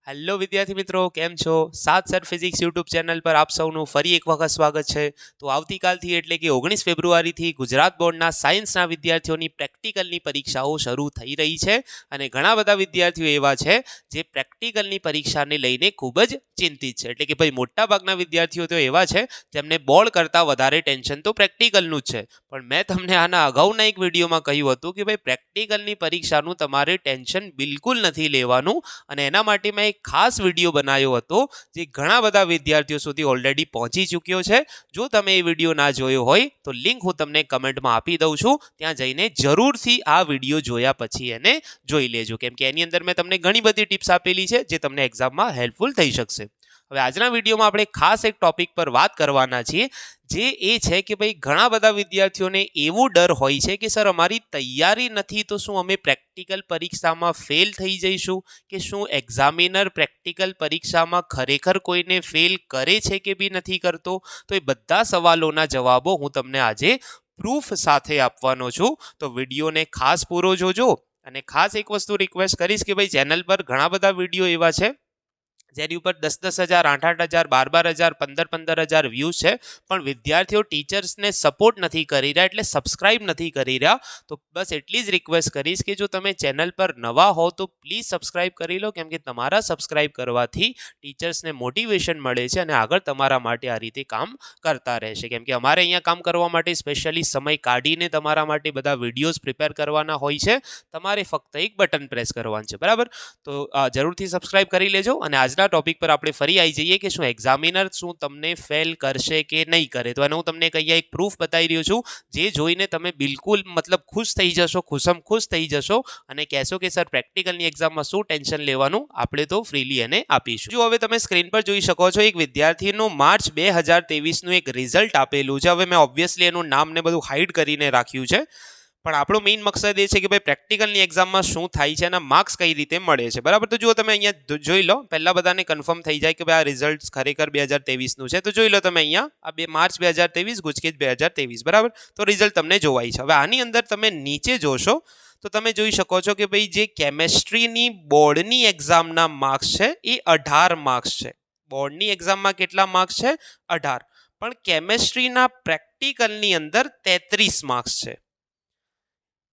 Hello વિદ્યાર્થી મિત્રો, કેમ છો? સાત સર ફિઝિક્સ યુટ્યુબ ચેનલ પર આપ સૌનું ફરી એક વખત સ્વાગત છે. તો આવતીકાલથી એટલે કે 19 ફેબ્રુઆરીથી ગુજરાત બોર્ડના સાયન્સના વિદ્યાર્થીઓની પ્રેક્ટિકલની પરીક્ષાઓ શરૂ થઈ રહી છે અને ઘણા બધા વિદ્યાર્થીઓ એવા છે જે પ્રેક્ટિકલની પરીક્ષાને લઈને ખૂબ જ ચિંતિત છે. એટલે કે ભાઈ મોટાભાગના વિદ્યાર્થીઓ તો એવા છે જેમને બોર્ડ કરતાં વધારે ટેન્શન તો પ્રેક્ટિકલનું જ છે. પણ મેં તમને આના અગાઉના એક વિડીયોમાં કહ્યું હતું કે ભાઈ પ્રેક્ટિકલની પરીક્ષાનું તમારે ટેન્શન બિલકુલ નથી લેવાનું અને એના માટે મેં એક ખાસ વિડીયો બનાવ્યો હતો જે ઘણા બધા વિદ્યાર્થીઓ સુધી ઓલરેડી પહોંચી ચૂક્યો છે. જો તમે એ વિડીયો ના જોયો હોય તો લિંક હું તમને કમેન્ટમાં આપી દઉં છું, ત્યાં જઈને જરૂરથી આ વિડીયો જોયા પછી એને જોઈ લેજો, કેમ કે એની અંદર મેં તમને ઘણી બધી ટિપ્સ આપેલી છે જે તમને એક્ઝામમાં હેલ્પફુલ થઈ શકશે. હવે આજના વિડીયોમાં આપણે ખાસ એક ટોપિક પર વાત કરવાના છીએ, જે એ છે કે ભાઈ ઘણા બધા વિદ્યાર્થીઓને એવો ડર હોય છે કે સર અમારી તૈયારી નથી તો શું અમે પ્રેક્ટિકલ પરીક્ષામાં ફેલ થઈ જઈશું, કે શું એક્ઝામિનર પ્રેક્ટિકલ પરીક્ષામાં ખરેખર કોઈને ફેલ કરે છે કે બી નથી કરતો. તો એ બધા સવાલોના જવાબો હું તમને આજે પ્રૂફ સાથે આપવાનો છું. તો વિડીયોને ખાસ પૂરો જોજો અને ખાસ એક વસ્તુ રિક્વેસ્ટ કરીશ કે ભાઈ ચેનલ પર ઘણા બધા વિડીયો એવા છે જેની ઉપર 10,000, 8,000, 12,000, 15,000 વ્યૂઝ છે, પણ વિદ્યાર્થીઓ ટીચર્સને સપોર્ટ નથી કરી રહ્યા, એટલે સબસ્ક્રાઇબ નથી કરી રહ્યા. તો બસ એટલી જ રિક્વેસ્ટ કરીશ કે જો તમે ચેનલ પર નવા હો તો પ્લીઝ સબસ્ક્રાઇબ કરી લો, કેમ કે તમારા સબસ્ક્રાઇબ કરવાથી ટીચર્સને મોટિવેશન મળે છે અને આગળ તમારા માટે આ રીતે કામ કરતા રહેશે. કેમ કે અમારે અહીંયા કામ કરવા માટે સ્પેશિયલી સમય કાઢીને તમારા માટે બધા વિડીયોઝ પ્રિપેર કરવાના હોય છે. તમારે ફક્ત એક બટન પ્રેસ કરવાનું છે, બરાબર? તો જરૂરથી સબસ્ક્રાઇબ કરી લેજો. અને આજના ટોપિક પર આપણે ફરી આવી જઈએ કે શું એક્ઝામિનર શું તમને ફેલ કરશે કે નહીં કરે. તો એને હું તમને અહીંયા એક પ્રૂફ બતાવી રહ્યો છું, જે જોઈને તમે બિલકુલ મતલબ ખુશ થઈ જશો, ખુશ થઈ જશો અને કહેશો કે સર પ્રેક્ટિકલની એક્ઝામમાં શું ટેન્શન લેવાનું, આપણે તો ફ્રીલી એને આપીશું. જો હવે તમે સ્ક્રીન પર જોઈ શકો છો, એક વિદ્યાર્થીનું માર્ચ 2023નું એક રિઝલ્ટ આપેલું છે. હવે મેં ઓબ્વિયસલી એનું નામ ને બધું હાઇડ કરીને રાખ્યું છે, પણ આપણો મેઇન મકસદ એ છે કે ભાઈ પ્રેક્ટિકલની એક્ઝામમાં શું થાય છે અને માર્ક્સ કઈ રીતે મળે છે, બરાબર? તો જુઓ તમે અહીંયા જોઈ લો, પહેલાં બધાને કન્ફર્મ થઈ જાય કે ભાઈ આ રિઝલ્ટ ખરેખર 2023નું છે. તો જોઈ લો તમે અહીંયા આ માર્ચ 2023, ગુજકેટ 2023, બરાબર? તો રિઝલ્ટ તમને જોવાય છે. હવે આની અંદર તમે નીચે જોશો તો તમે જોઈ શકો છો કે ભાઈ જે કેમેસ્ટ્રીની બોર્ડની એક્ઝામના માર્ક્સ છે એ 18 માર્ક્સ છે. બોર્ડની એક્ઝામમાં કેટલા માર્ક્સ છે? 18. પણ કેમેસ્ટ્રીના પ્રેક્ટિકલની અંદર 33 માર્ક્સ છે.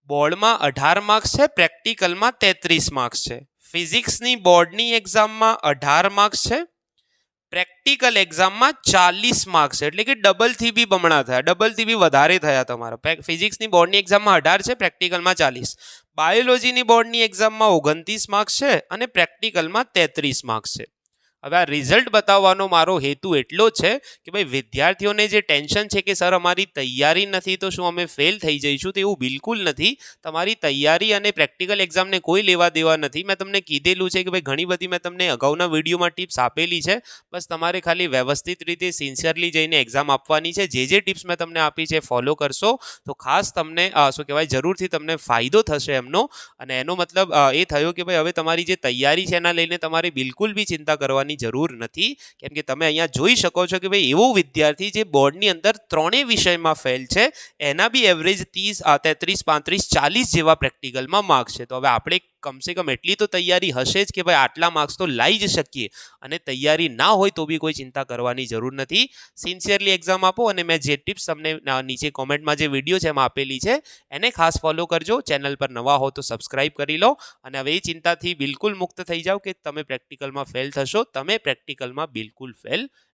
બોર્ડમાં 18 માર્ક્સ છે, પ્રેક્ટિકલમાં 33 માર્ક્સ છે. ફિઝિક્સની બોર્ડની એક્ઝામમાં 18 માર્ક્સ છે, પ્રેક્ટિકલ એક્ઝામમાં 40 માર્ક્સ છે. એટલે કે ડબલથી બી બમણા થયા, ડબલથી બી વધારે થયા તમારા. ફિઝિક્સની બોર્ડની એક્ઝામમાં 18 છે, પ્રેક્ટિકલમાં 40. બાયોલોજીની બોર્ડની એક્ઝામમાં 29 માર્ક્સ છે અને પ્રેક્ટિકલમાં 33 માર્ક્સ છે. હવે આ રિઝલ્ટ બતાવવાનો મારો હેતુ એટલો જ છે કે ભાઈ વિદ્યાર્થીઓને જે ટેન્શન છે કે સર અમારી તૈયારી નથી તો શું અમે ફેલ થઈ જઈશું, તો એવું બિલકુલ નથી. તમારી તૈયારી અને પ્રેક્ટિકલ એક્ઝામને કોઈ લેવા દેવા નથી. મેં તમને કીધેલું છે કે ભાઈ ઘણી બધી મેં તમને અગાઉના વિડીયોમાં ટિપ્સ આપેલી છે. બસ તમારે ખાલી વ્યવસ્થિત રીતે સિન્સિયરલી જઈને એક્ઝામ આપવાની છે. જે ટિપ્સ મેં તમને આપી છે ફોલો કરશો તો ખાસ તમને શું કહેવાય જરૂરથી તમને ફાયદો થશે એમનો. અને એનો મતલબ એ થયો કે ભાઈ હવે તમારી જે તૈયારી છે એના લઈને તમારે બિલકુલ બી ચિંતા કરવાની જરૂર નથી. કેમ કે તમે અહીંયા જોઈ શકો છો કે ભાઈ એવો વિદ્યાર્થી જે બોર્ડની અંદર ત્રણેય વિષયમાં ફેલ છે, એના બી એવરેજ 30, 33, 35, 40 જેવા પ્રેક્ટિકલમાં માર્ક્સ છે. તો હવે આપણે કમસે કમ એટલી તો તૈયારી હશે જ કે ભાઈ આટલા માર્ક્સ તો લાવી જ શકીએ. અને તૈયારી ના હોય તો બી કોઈ ચિંતા કરવાની જરૂર નથી. સિન્સિયરલી એક્ઝામ આપો અને મેં જે ટિપ્સ તમને નીચે કોમેન્ટમાં જે વિડીયો છે એમાં આપેલી છે એને ખાસ ફોલો કરજો. ચેનલ પર નવા હો તો સબસ્ક્રાઇબ કરી લો અને હવે એ ચિંતાથી બિલકુલ મુક્ત થઈ જાઓ કે તમે પ્રેક્ટિકલમાં ફેલ થશો. તમે પ્રેક્ટિકલમાં બિલકુલ ફેલ